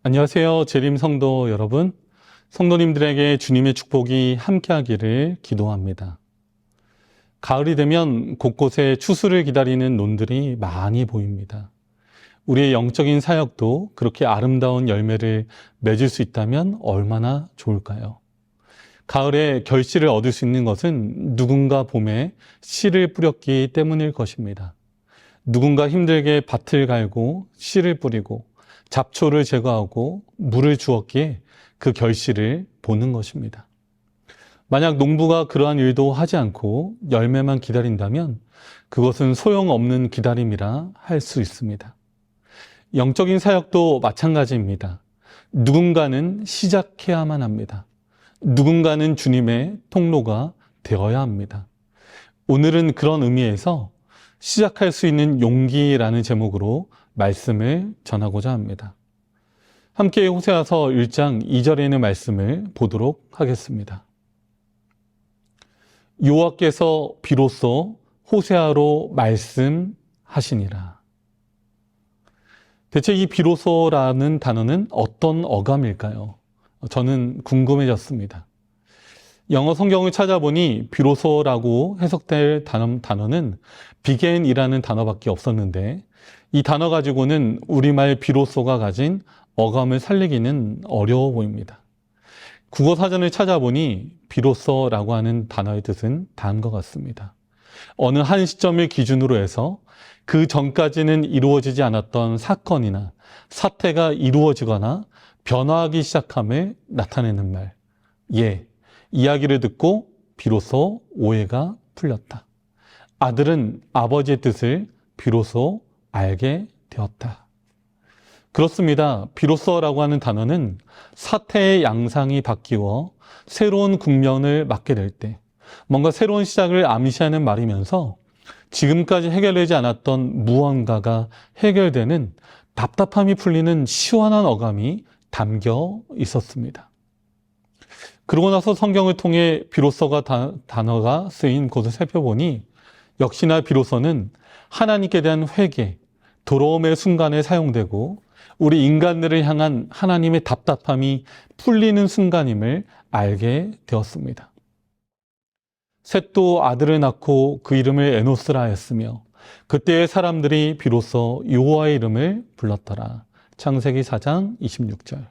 안녕하세요. 재림 성도 여러분. 성도님들에게 주님의 축복이 함께하기를 기도합니다. 가을이 되면 곳곳에 추수를 기다리는 논들이 많이 보입니다. 우리의 영적인 사역도 그렇게 아름다운 열매를 맺을 수 있다면 얼마나 좋을까요? 가을에 결실을 얻을 수 있는 것은 누군가 봄에 씨를 뿌렸기 때문일 것입니다. 누군가 힘들게 밭을 갈고 씨를 뿌리고 잡초를 제거하고 물을 주었기에 그 결실을 보는 것입니다. 만약 농부가 그러한 일도 하지 않고 열매만 기다린다면 그것은 소용없는 기다림이라 할 수 있습니다. 영적인 사역도 마찬가지입니다. 누군가는 시작해야만 합니다. 누군가는 주님의 통로가 되어야 합니다. 오늘은 그런 의미에서 시작할 수 있는 용기라는 제목으로 말씀을 전하고자 합니다. 함께 호세아서 1장 2절에 있는 말씀을 보도록 하겠습니다. 여호와께서 비로소 호세아로 말씀하시니라. 대체 이 비로소라는 단어는 어떤 어감일까요? 저는 궁금해졌습니다. 영어 성경을 찾아보니 비로소라고 해석될 단어는 begin이라는 단어밖에 없었는데 이 단어 가지고는 우리말 비로소가 가진 어감을 살리기는 어려워 보입니다. 국어사전을 찾아보니 비로소라고 하는 단어의 뜻은 다음과 같습니다. 어느 한 시점을 기준으로 해서 그 전까지는 이루어지지 않았던 사건이나 사태가 이루어지거나 변화하기 시작함을 나타내는 말. 예, 이야기를 듣고 비로소 오해가 풀렸다. 아들은 아버지의 뜻을 비로소 알게 되었다. 그렇습니다. 비로소라고 하는 단어는 사태의 양상이 바뀌어 새로운 국면을 맞게 될 때 뭔가 새로운 시작을 암시하는 말이면서 지금까지 해결되지 않았던 무언가가 해결되는 답답함이 풀리는 시원한 어감이 담겨 있었습니다. 그러고 나서 성경을 통해 비로소가 단어가 쓰인 곳을 살펴보니 역시나 비로소는 하나님께 대한 회개, 돌아옴의 순간에 사용되고 우리 인간들을 향한 하나님의 답답함이 풀리는 순간임을 알게 되었습니다. 셋도 아들을 낳고 그 이름을 에노스라 하였으며 그때의 사람들이 비로소 여호와의 이름을 불렀더라. 창세기 4장 26절.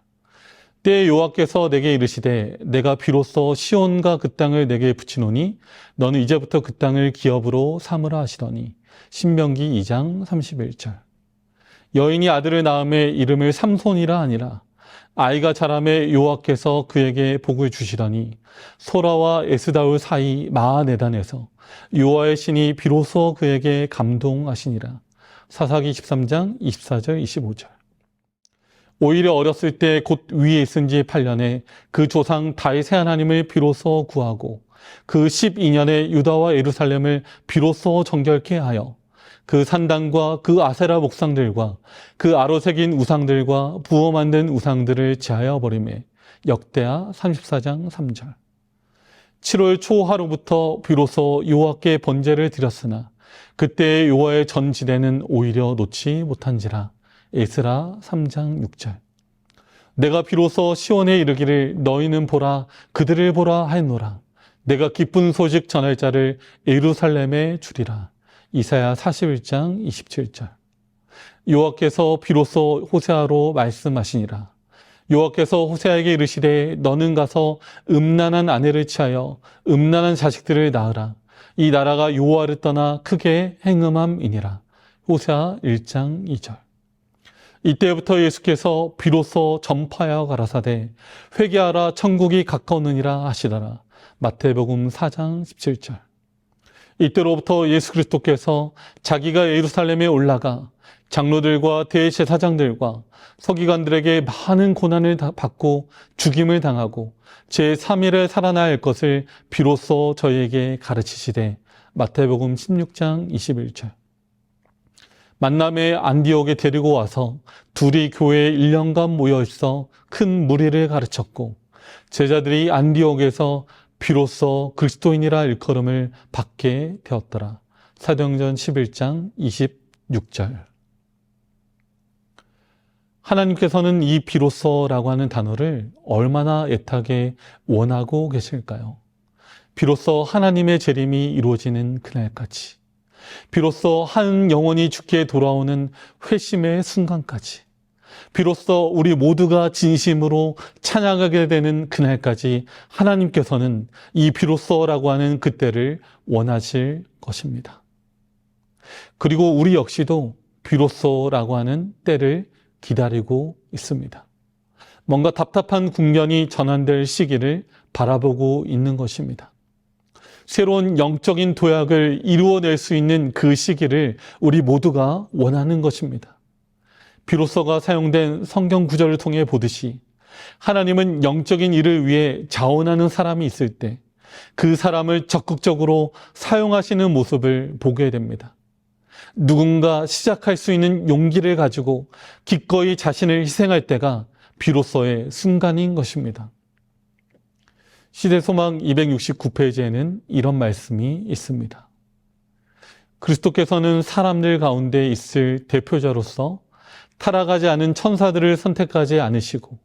때에 여호와께서 내게 이르시되 내가 비로소 시온과 그 땅을 내게 붙이노니 너는 이제부터 그 땅을 기업으로 삼으라 하시더니 신명기 2장 31절. 여인이 아들을 낳음에 이름을 삼손이라 하니라. 아이가 자라매 여호와께서 그에게 복을 주시더니 소라와 에스다울 사이 마하네단에서 여호와의 신이 비로소 그에게 감동하시니라. 사사기 13장 24절 25절. 오히려 어렸을 때 곧 위에 있은 지 8년에 그 조상 다윗의 하나님을 비로소 구하고 그 12년에 유다와 예루살렘을 비로소 정결케 하여 그 산당과 그 아세라 목상들과 그 아로 새긴 우상들과 부어 만든 우상들을 제하여 버리매. 역대하 34장 3절. 7월 초 하루부터 비로소 여호와께 번제를 드렸으나 그때의 여호와의 전지대는 오히려 놓지 못한지라. 에스라 3장 6절. 내가 비로소 시온에 이르기를 너희는 보라 그들을 보라 하였노라. 내가 기쁜 소식 전할 자를 예루살렘에 주리라. 이사야 41장 27절. 여호와께서 비로소 호세아로 말씀하시니라. 여호와께서 호세아에게 이르시되 너는 가서 음란한 아내를 취하여 음란한 자식들을 낳으라. 이 나라가 여호와를 떠나 크게 행음함이니라. 호세아 1장 2절. 이때부터 예수께서 비로소 전파하여 가라사대 회개하라 천국이 가까우느니라 하시더라. 마태복음 4장 17절. 이때로부터 예수 그리스도께서 자기가 예루살렘에 올라가 장로들과 대제사장들과 서기관들에게 많은 고난을 받고 죽임을 당하고 제3일에 살아날 것을 비로소 저희에게 가르치시되 마태복음 16장 21절. 만남의 안디옥에 데리고 와서 둘이 교회에 1년간 모여 있어 큰 무리를 가르쳤고 제자들이 안디옥에서 비로소 그리스도인이라 일컬음을 받게 되었더라. 사도행전 11장 26절. 하나님께서는 이 비로소라고 하는 단어를 얼마나 애타게 원하고 계실까요? 비로소 하나님의 재림이 이루어지는 그날까지, 비로소 한 영혼이 주께 돌아오는 회심의 순간까지, 비로소 우리 모두가 진심으로 찬양하게 되는 그날까지 하나님께서는 이 비로소라고 하는 그때를 원하실 것입니다. 그리고 우리 역시도 비로소라고 하는 때를 기다리고 있습니다. 뭔가 답답한 국면이 전환될 시기를 바라보고 있는 것입니다. 새로운 영적인 도약을 이루어낼 수 있는 그 시기를 우리 모두가 원하는 것입니다. 비로소가 사용된 성경 구절을 통해 보듯이 하나님은 영적인 일을 위해 자원하는 사람이 있을 때 그 사람을 적극적으로 사용하시는 모습을 보게 됩니다. 누군가 시작할 수 있는 용기를 가지고 기꺼이 자신을 희생할 때가 비로소의 순간인 것입니다. 시대소망 269페이지에는 이런 말씀이 있습니다. 그리스도께서는 사람들 가운데 있을 대표자로서 타락하지 않은 천사들을 선택하지 않으시고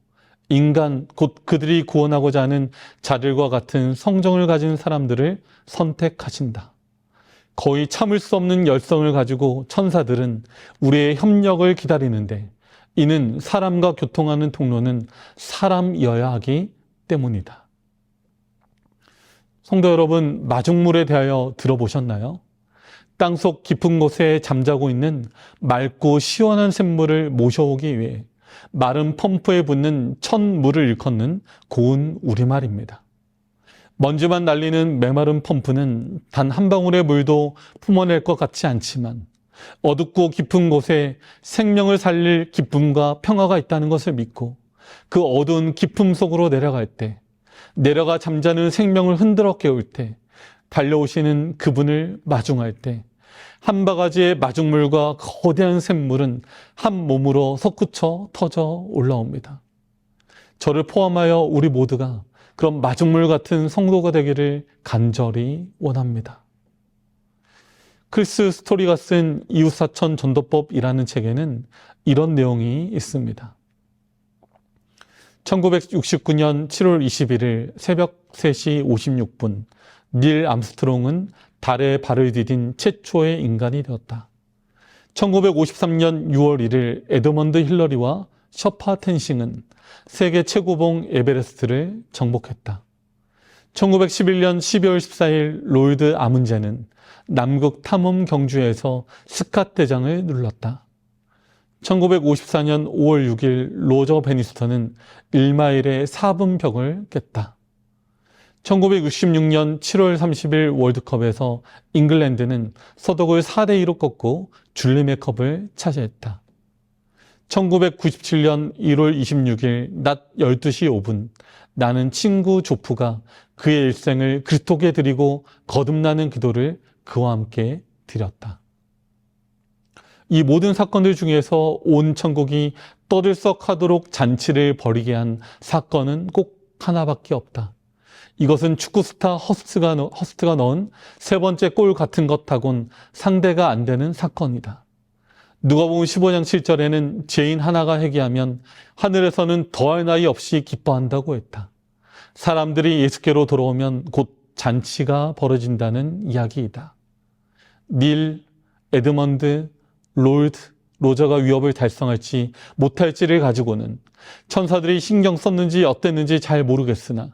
인간 곧 그들이 구원하고자 하는 자들과 같은 성정을 가진 사람들을 선택하신다. 거의 참을 수 없는 열성을 가지고 천사들은 우리의 협력을 기다리는데 이는 사람과 교통하는 통로는 사람이어야 하기 때문이다. 성도 여러분, 마중물에 대하여 들어보셨나요? 땅속 깊은 곳에 잠자고 있는 맑고 시원한 샘물을 모셔오기 위해 마른 펌프에 붙는 천물을 일컫는 고운 우리말입니다. 먼지만 날리는 메마른 펌프는 단 한 방울의 물도 품어낼 것 같지 않지만 어둡고 깊은 곳에 생명을 살릴 기쁨과 평화가 있다는 것을 믿고 그 어두운 깊음 속으로 내려갈 때, 내려가 잠자는 생명을 흔들어 깨울 때, 달려오시는 그분을 마중할 때 한 바가지의 마중물과 거대한 샘물은 한 몸으로 솟구쳐 터져 올라옵니다. 저를 포함하여 우리 모두가 그런 마중물 같은 성도가 되기를 간절히 원합니다. 크리스 스토리가 쓴 이웃사천 전도법이라는 책에는 이런 내용이 있습니다. 1969년 7월 21일 새벽 3시 56분 닐 암스트롱은 달에 발을 디딘 최초의 인간이 되었다. 1953년 6월 1일 에드먼드 힐러리와 셔파 텐싱은 세계 최고봉 에베레스트를 정복했다. 1911년 12월 14일 로이드 아문제는 남극 탐험 경주에서 스캇 대장을 눌렀다. 1954년 5월 6일 로저 베니스턴은 1마일의 4분 벽을 깼다. 1966년 7월 30일 월드컵에서 잉글랜드는 서독을 4대2로 꺾고 줄리메 컵을 차지했다. 1997년 1월 26일 낮 12시 5분 나는 친구 조프가 그의 일생을 그리스도께 드리고 거듭나는 기도를 그와 함께 드렸다. 이 모든 사건들 중에서 온 천국이 떠들썩하도록 잔치를 벌이게 한 사건은 꼭 하나밖에 없다. 이것은 축구 스타 허스트가 넣은 세 번째 골 같은 것하고는 상대가 안 되는 사건이다. 누가복음 15장 7절에는 죄인 하나가 회개하면 하늘에서는 더할 나위 없이 기뻐한다고 했다. 사람들이 예수께로 돌아오면 곧 잔치가 벌어진다는 이야기이다. 닐, 에드먼드, 로저가 위협을 달성할지 못할지를 가지고는 천사들이 신경 썼는지 어땠는지 잘 모르겠으나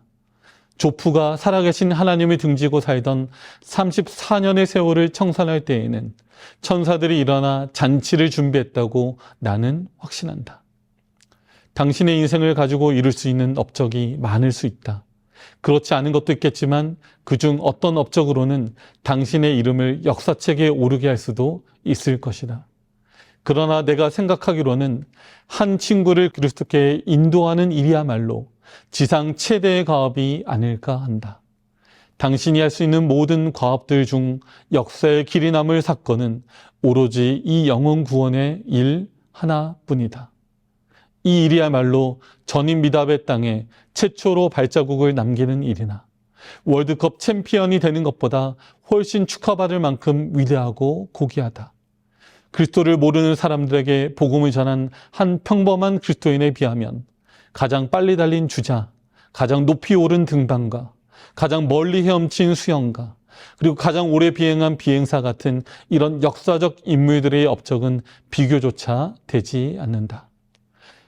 조프가 살아계신 하나님을 등지고 살던 34년의 세월을 청산할 때에는 천사들이 일어나 잔치를 준비했다고 나는 확신한다. 당신의 인생을 가지고 이룰 수 있는 업적이 많을 수 있다. 그렇지 않은 것도 있겠지만 그중 어떤 업적으로는 당신의 이름을 역사책에 오르게 할 수도 있을 것이다. 그러나 내가 생각하기로는 한 친구를 그리스도께 인도하는 일이야말로 지상 최대의 과업이 아닐까 한다. 당신이 할 수 있는 모든 과업들 중 역사의 길이 남을 사건은 오로지 이 영혼 구원의 일 하나뿐이다. 이 일이야말로 전임 미답의 땅에 최초로 발자국을 남기는 일이나 월드컵 챔피언이 되는 것보다 훨씬 축하받을 만큼 위대하고 고귀하다. 그리스도를 모르는 사람들에게 복음을 전한 한 평범한 그리스도인에 비하면 가장 빨리 달린 주자, 가장 높이 오른 등반가, 가장 멀리 헤엄친 수영가, 그리고 가장 오래 비행한 비행사 같은 이런 역사적 인물들의 업적은 비교조차 되지 않는다.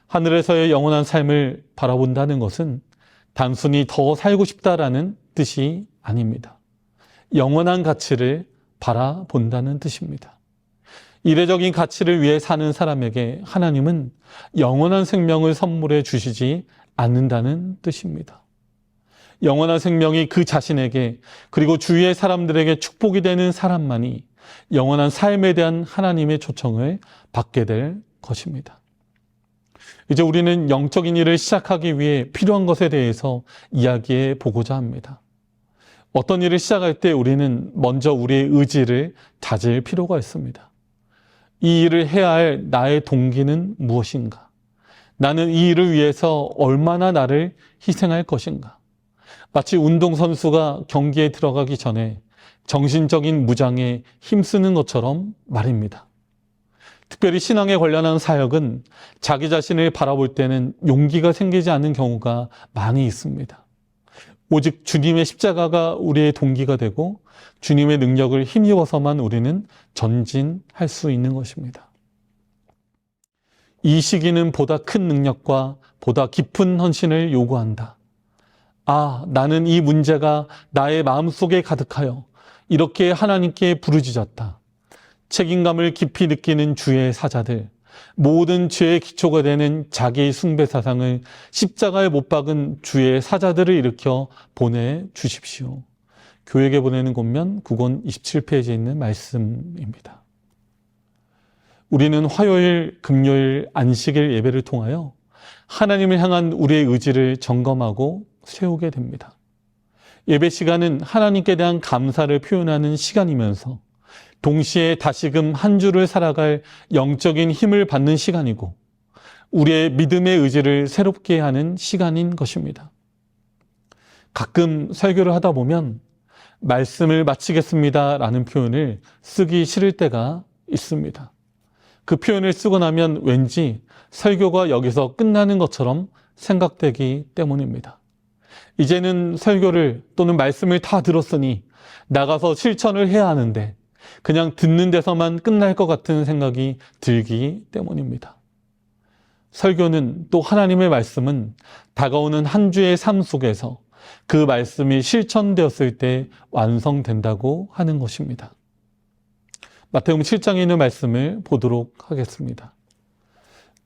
하늘에서의 영원한 삶을 바라본다는 것은 단순히 더 살고 싶다라는 뜻이 아닙니다. 영원한 가치를 바라본다는 뜻입니다. 이례적인 가치를 위해 사는 사람에게 하나님은 영원한 생명을 선물해 주시지 않는다는 뜻입니다. 영원한 생명이 그 자신에게 그리고 주위의 사람들에게 축복이 되는 사람만이 영원한 삶에 대한 하나님의 초청을 받게 될 것입니다. 이제 우리는 영적인 일을 시작하기 위해 필요한 것에 대해서 이야기해 보고자 합니다. 어떤 일을 시작할 때 우리는 먼저 우리의 의지를 다질 필요가 있습니다. 이 일을 해야 할 나의 동기는 무엇인가? 나는 이 일을 위해서 얼마나 나를 희생할 것인가? 마치 운동선수가 경기에 들어가기 전에 정신적인 무장에 힘쓰는 것처럼 말입니다. 특별히 신앙에 관련한 사역은 자기 자신을 바라볼 때는 용기가 생기지 않는 경우가 많이 있습니다. 오직 주님의 십자가가 우리의 동기가 되고 주님의 능력을 힘입어서만 우리는 전진할 수 있는 것입니다. 이 시기는 보다 큰 능력과 보다 깊은 헌신을 요구한다. 아, 나는 이 문제가 나의 마음속에 가득하여 이렇게 하나님께 부르짖었다. 책임감을 깊이 느끼는 주의 사자들, 모든 죄의 기초가 되는 자기 숭배 사상을 십자가에 못 박은 주의 사자들을 일으켜 보내주십시오. 교회에 보내는 권면 9권 27페이지에 있는 말씀입니다. 우리는 화요일, 금요일, 안식일 예배를 통하여 하나님을 향한 우리의 의지를 점검하고 세우게 됩니다. 예배 시간은 하나님께 대한 감사를 표현하는 시간이면서 동시에 다시금 한 주를 살아갈 영적인 힘을 받는 시간이고 우리의 믿음의 의지를 새롭게 하는 시간인 것입니다. 가끔 설교를 하다 보면 말씀을 마치겠습니다 라는 표현을 쓰기 싫을 때가 있습니다. 그 표현을 쓰고 나면 왠지 설교가 여기서 끝나는 것처럼 생각되기 때문입니다. 이제는 설교를 또는 말씀을 다 들었으니 나가서 실천을 해야 하는데 그냥 듣는 데서만 끝날 것 같은 생각이 들기 때문입니다. 설교는 또 하나님의 말씀은 다가오는 한 주의 삶 속에서 그 말씀이 실천되었을 때 완성된다고 하는 것입니다. 마태복음 7장에 있는 말씀을 보도록 하겠습니다.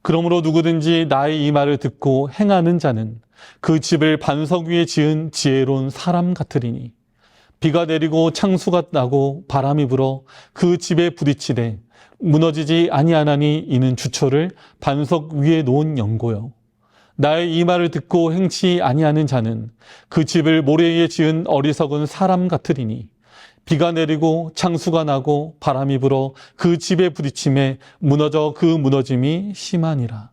그러므로 누구든지 나의 이 말을 듣고 행하는 자는 그 집을 반석 위에 지은 지혜로운 사람 같으리니 비가 내리고 창수가 나고 바람이 불어 그 집에 부딪히되 무너지지 아니하나니 이는 주초를 반석 위에 놓은 연고요. 나의 이 말을 듣고 행치 아니하는 자는 그 집을 모래 위에 지은 어리석은 사람 같으리니 비가 내리고 창수가 나고 바람이 불어 그 집에 부딪힘에 무너져 그 무너짐이 심하니라.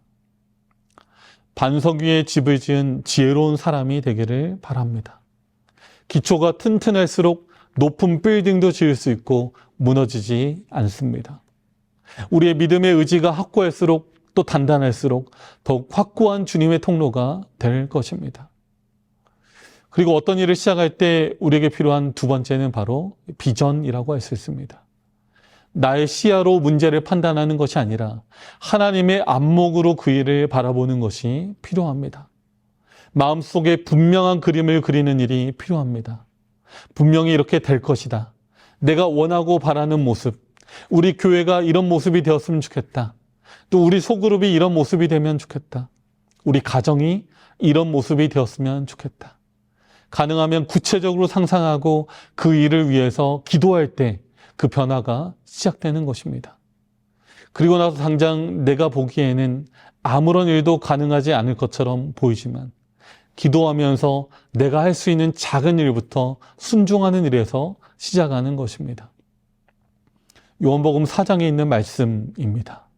반석 위에 집을 지은 지혜로운 사람이 되기를 바랍니다. 기초가 튼튼할수록 높은 빌딩도 지을 수 있고 무너지지 않습니다. 우리의 믿음의 의지가 확고할수록 또 단단할수록 더욱 확고한 주님의 통로가 될 것입니다. 그리고 어떤 일을 시작할 때 우리에게 필요한 두 번째는 바로 비전이라고 할 수 있습니다. 나의 시야로 문제를 판단하는 것이 아니라 하나님의 안목으로 그 일을 바라보는 것이 필요합니다. 마음속에 분명한 그림을 그리는 일이 필요합니다. 분명히 이렇게 될 것이다. 내가 원하고 바라는 모습, 우리 교회가 이런 모습이 되었으면 좋겠다. 또 우리 소그룹이 이런 모습이 되면 좋겠다. 우리 가정이 이런 모습이 되었으면 좋겠다. 가능하면 구체적으로 상상하고 그 일을 위해서 기도할 때 그 변화가 시작되는 것입니다. 그리고 나서 당장 내가 보기에는 아무런 일도 가능하지 않을 것처럼 보이지만 기도하면서 내가 할 수 있는 작은 일부터 순종하는 일에서 시작하는 것입니다. 요한복음 4장에 있는 말씀입니다.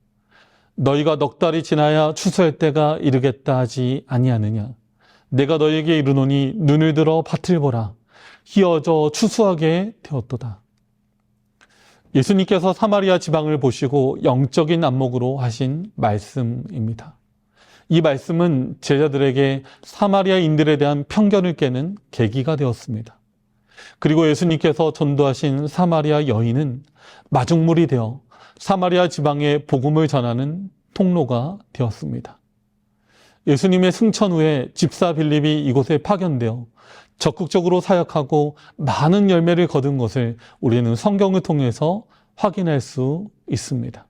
너희가 넉 달이 지나야 추수할 때가 이르겠다 하지 아니하느냐. 내가 너희에게 이르노니 눈을 들어 밭을 보라. 희어져 추수하게 되었도다. 예수님께서 사마리아 지방을 보시고 영적인 안목으로 하신 말씀입니다. 이 말씀은 제자들에게 사마리아인들에 대한 편견을 깨는 계기가 되었습니다. 그리고 예수님께서 전도하신 사마리아 여인은 마중물이 되어 사마리아 지방에 복음을 전하는 통로가 되었습니다. 예수님의 승천 후에 집사 빌립이 이곳에 파견되어 적극적으로 사역하고 많은 열매를 거둔 것을 우리는 성경을 통해서 확인할 수 있습니다.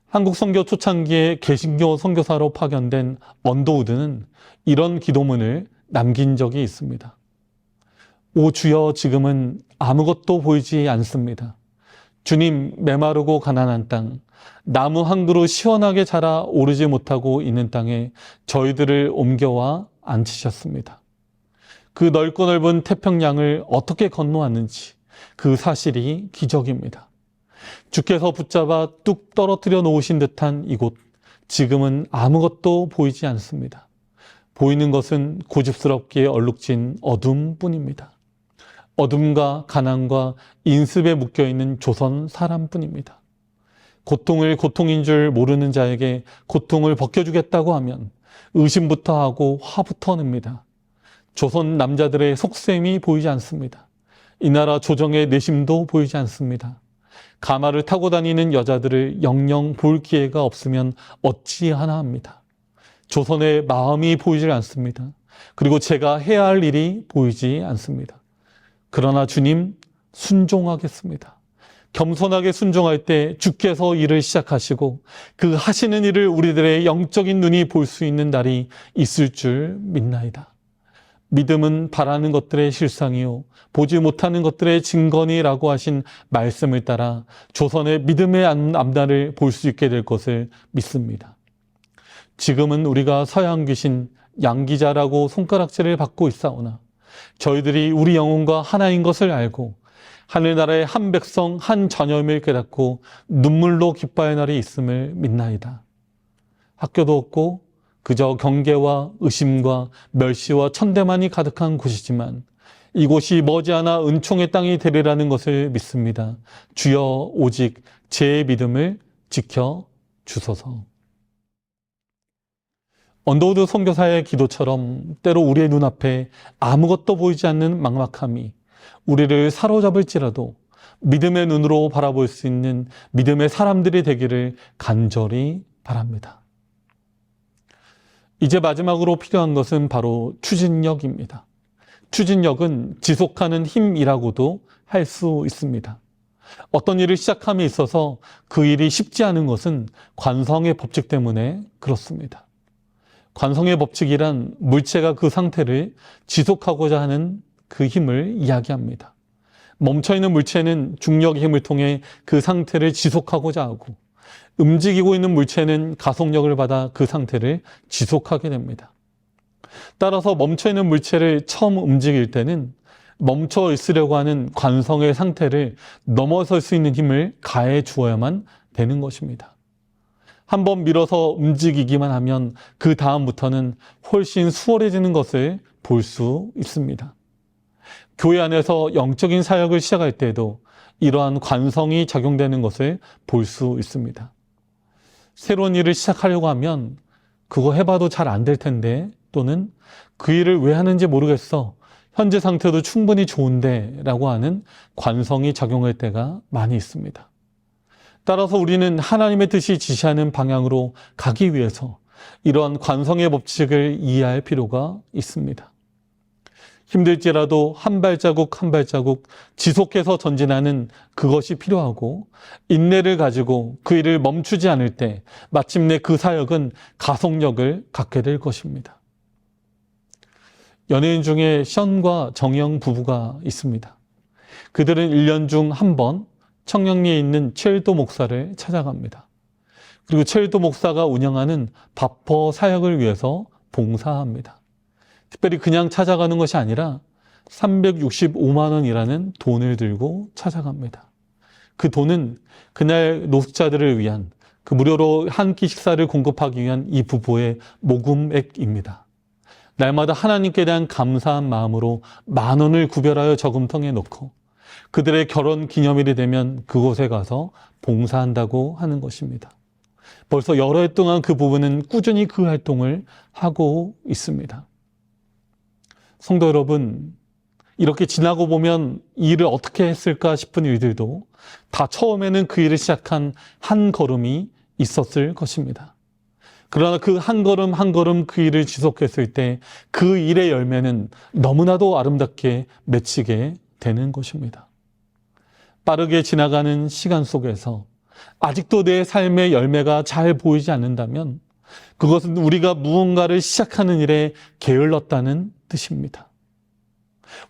한국 선교 초창기에 개신교 선교사로 파견된 언더우드는 이런 기도문을 남긴 적이 있습니다. 오 주여, 지금은 아무것도 보이지 않습니다. 주님, 메마르고 가난한 땅, 나무 한 그루 시원하게 자라 오르지 못하고 있는 땅에 저희들을 옮겨와 앉히셨습니다. 그 넓고 넓은 태평양을 어떻게 건너왔는지 그 사실이 기적입니다. 주께서 붙잡아 뚝 떨어뜨려 놓으신 듯한 이곳, 지금은 아무것도 보이지 않습니다. 보이는 것은 고집스럽게 얼룩진 어둠뿐입니다. 어둠과 가난과 인습에 묶여있는 조선 사람뿐입니다. 고통을 고통인 줄 모르는 자에게 고통을 벗겨주겠다고 하면 의심부터 하고 화부터 냅니다. 조선 남자들의 속셈이 보이지 않습니다. 이 나라 조정의 내심도 보이지 않습니다. 가마를 타고 다니는 여자들을 영영 볼 기회가 없으면 어찌하나 합니다. 조선의 마음이 보이질 않습니다. 그리고 제가 해야 할 일이 보이지 않습니다. 그러나 주님, 순종하겠습니다. 겸손하게 순종할 때 주께서 일을 시작하시고 그 하시는 일을 우리들의 영적인 눈이 볼 수 있는 날이 있을 줄 믿나이다. 믿음은 바라는 것들의 실상이요 보지 못하는 것들의 증거니라고 하신 말씀을 따라 조선의 믿음의 앞날을 볼 수 있게 될 것을 믿습니다. 지금은 우리가 서양 귀신 양기자라고 손가락질을 받고 있사오나 저희들이 우리 영혼과 하나인 것을 알고 하늘나라의 한 백성 한 자녀임을 깨닫고 눈물로 기뻐할 날이 있음을 믿나이다. 학교도 없고 그저 경계와 의심과 멸시와 천대만이 가득한 곳이지만 이곳이 머지않아 은총의 땅이 되리라는 것을 믿습니다. 주여 오직 제 믿음을 지켜 주소서. 언더우드 선교사의 기도처럼 때로 우리의 눈앞에 아무것도 보이지 않는 막막함이 우리를 사로잡을지라도 믿음의 눈으로 바라볼 수 있는 믿음의 사람들이 되기를 간절히 바랍니다. 이제 마지막으로 필요한 것은 바로 추진력입니다. 추진력은 지속하는 힘이라고도 할 수 있습니다. 어떤 일을 시작함에 있어서 그 일이 쉽지 않은 것은 관성의 법칙 때문에 그렇습니다. 관성의 법칙이란 물체가 그 상태를 지속하고자 하는 그 힘을 이야기합니다. 멈춰있는 물체는 중력의 힘을 통해 그 상태를 지속하고자 하고 움직이고 있는 물체는 가속력을 받아 그 상태를 지속하게 됩니다. 따라서 멈춰있는 물체를 처음 움직일 때는 멈춰 있으려고 하는 관성의 상태를 넘어설 수 있는 힘을 가해 주어야만 되는 것입니다. 한번 밀어서 움직이기만 하면 그 다음부터는 훨씬 수월해지는 것을 볼 수 있습니다. 교회 안에서 영적인 사역을 시작할 때에도 이러한 관성이 작용되는 것을 볼 수 있습니다. 새로운 일을 시작하려고 하면 그거 해봐도 잘 안 될 텐데 또는 그 일을 왜 하는지 모르겠어. 현재 상태도 충분히 좋은데 라고 하는 관성이 작용할 때가 많이 있습니다. 따라서 우리는 하나님의 뜻이 지시하는 방향으로 가기 위해서 이러한 관성의 법칙을 이해할 필요가 있습니다. 힘들지라도 한 발자국 한 발자국 지속해서 전진하는 그것이 필요하고 인내를 가지고 그 일을 멈추지 않을 때 마침내 그 사역은 가속력을 갖게 될 것입니다. 연예인 중에 션과 정영 부부가 있습니다. 그들은 1년 중 한 번 청량리에 있는 최일도 목사를 찾아갑니다. 그리고 최일도 목사가 운영하는 바퍼 사역을 위해서 봉사합니다. 특별히 그냥 찾아가는 것이 아니라 365만 원이라는 돈을 들고 찾아갑니다. 그 돈은 그날 노숙자들을 위한 그 무료로 한 끼 식사를 공급하기 위한 이 부부의 모금액입니다. 날마다 하나님께 대한 감사한 마음으로 10,000원을 구별하여 저금통에 넣고 그들의 결혼 기념일이 되면 그곳에 가서 봉사한다고 하는 것입니다. 벌써 여러 해 동안 그 부부는 꾸준히 그 활동을 하고 있습니다. 성도 여러분, 이렇게 지나고 보면 이 일을 어떻게 했을까 싶은 일들도 다 처음에는 그 일을 시작한 한 걸음이 있었을 것입니다. 그러나 그 한 걸음 한 걸음 그 일을 지속했을 때 그 일의 열매는 너무나도 아름답게 맺히게 되는 것입니다. 빠르게 지나가는 시간 속에서 아직도 내 삶의 열매가 잘 보이지 않는다면 그것은 우리가 무언가를 시작하는 일에 게을렀다는 뜻입니다.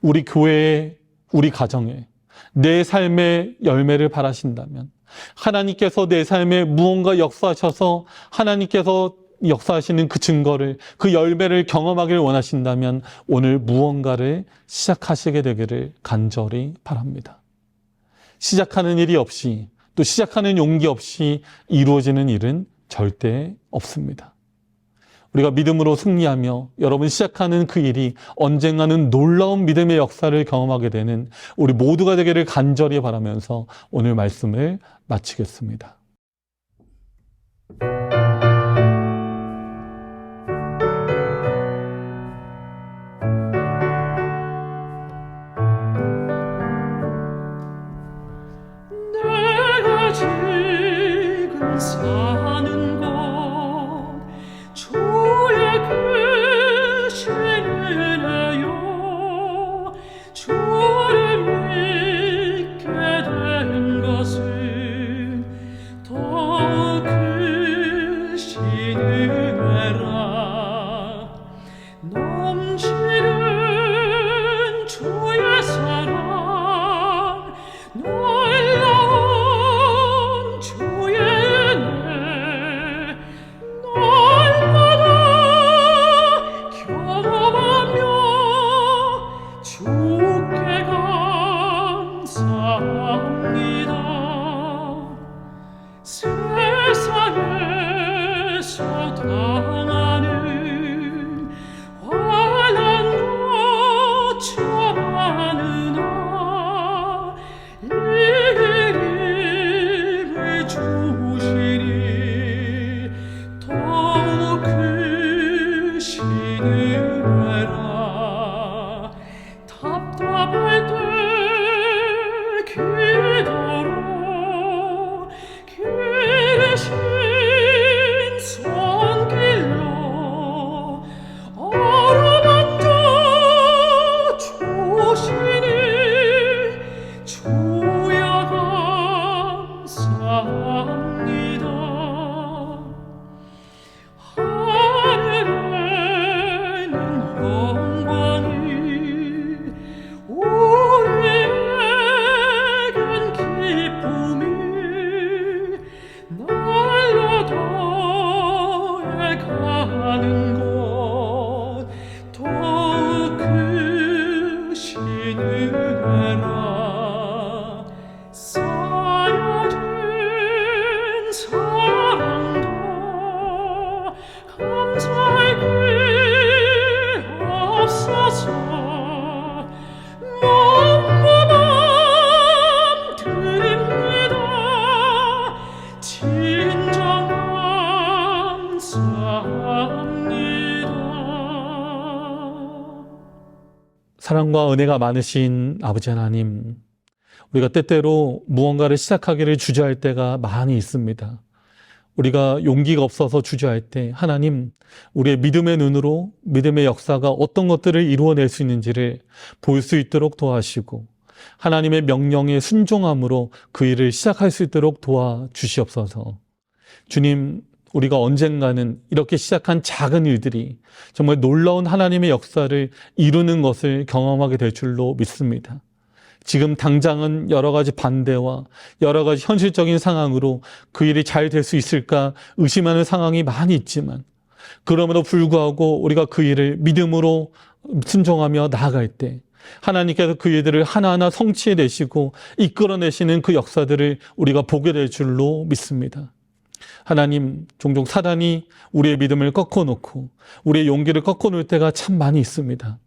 우리 교회에, 우리 가정에 내 삶의 열매를 바라신다면 하나님께서 내 삶에 무언가 역사하셔서 하나님께서 역사하시는 그 증거를, 그 열매를 경험하기를 원하신다면 오늘 무언가를 시작하시게 되기를 간절히 바랍니다. 시작하는 일이 없이 또 시작하는 용기 없이 이루어지는 일은 절대 없습니다. 우리가 믿음으로 승리하며 여러분 시작하는 그 일이 언젠가는 놀라운 믿음의 역사를 경험하게 되는 우리 모두가 되기를 간절히 바라면서 오늘 말씀을 마치겠습니다. 내가 지금 사는 곳 주의 크신 은혜요 주를 믿게 된 것은 은혜라 넘치는 주의 사랑 놀라운 주의 은혜 날마다 경험하며 주께 감사합니다. 세상에서 당하는 환난 거쳐 많으나 이름을 주시니 더욱 크신 은혜라 답답할 때 기도로 길으신 손길로 얼어붙어 주시니 주여 감사합니다. 하늘에는 영광이 우리에겐 기쁨이 날로 더해가는 것 더욱 크신 은혜라 쌓여진 사랑도 감사할 길 없어서 몸과 마음 드립니다. 진정 감사합니다. 사랑과 은혜가 많으신 아버지 하나님, 우리가 때때로 무언가를 시작하기를 주저할 때가 많이 있습니다. 우리가 용기가 없어서 주저할 때 하나님, 우리의 믿음의 눈으로 믿음의 역사가 어떤 것들을 이루어낼 수 있는지를 볼 수 있도록 도와주시고 하나님의 명령에 순종함으로 그 일을 시작할 수 있도록 도와주시옵소서. 주님, 우리가 언젠가는 이렇게 시작한 작은 일들이 정말 놀라운 하나님의 역사를 이루는 것을 경험하게 될 줄로 믿습니다. 지금 당장은 여러 가지 반대와 여러 가지 현실적인 상황으로 그 일이 잘 될 수 있을까 의심하는 상황이 많이 있지만 그럼에도 불구하고 우리가 그 일을 믿음으로 순종하며 나아갈 때 하나님께서 그 일들을 하나하나 성취해내시고 이끌어내시는 그 역사들을 우리가 보게 될 줄로 믿습니다. 하나님, 종종 사단이 우리의 믿음을 꺾어놓고 우리의 용기를 꺾어놓을 때가 참 많이 있습니다.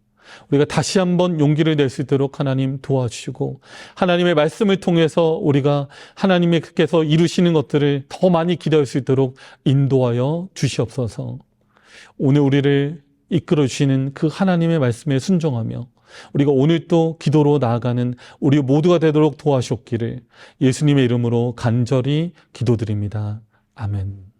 우리가 다시 한번 용기를 낼 수 있도록 하나님 도와주시고 하나님의 말씀을 통해서 우리가 하나님께서 이루시는 것들을 더 많이 기대할 수 있도록 인도하여 주시옵소서. 오늘 우리를 이끌어 주시는 그 하나님의 말씀에 순종하며 우리가 오늘 또 기도로 나아가는 우리 모두가 되도록 도와주옵기를 예수님의 이름으로 간절히 기도드립니다. 아멘.